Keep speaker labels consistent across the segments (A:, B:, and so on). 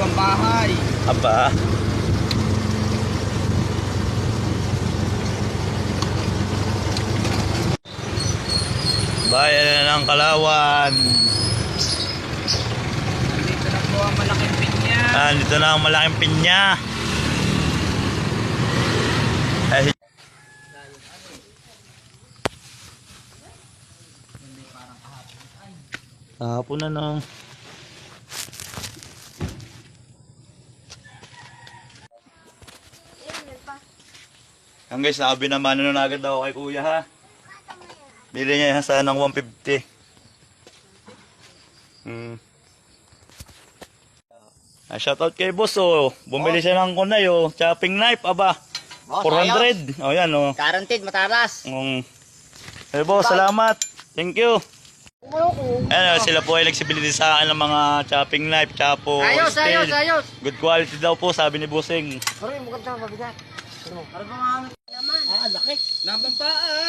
A: Dalawang bahay.
B: Aba. Bayan na ng Kalawan.
A: Dito na po ang malaking pinya.
B: Dito na ang malaking pinya. Ay. Hapon na no. Yan guys, nakabi naman na agad ako kay kuya ha. Bili niya yan sana ng 150. Shoutout kay boss oh. Bumili siya ng kunay oh. Chopping knife aba. 400. Oh yan oh.
C: Guaranteed matalas.
B: Hey boss, salamat. Thank you. Ano, sila po ay nagsibili sa akin ng mga chopping knife, chapo,
C: Ayos,
B: steel.
C: ayos.
B: Good quality daw po, sabi ni Busing.
C: Sorry, maganda mabigat.
A: Para bang naman. Laki. Nabang paa.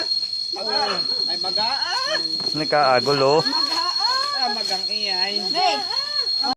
A: Magaan. Ay magaan.
B: Nagkaagol oh.
A: Magaan. Magang iyay.
D: Hey!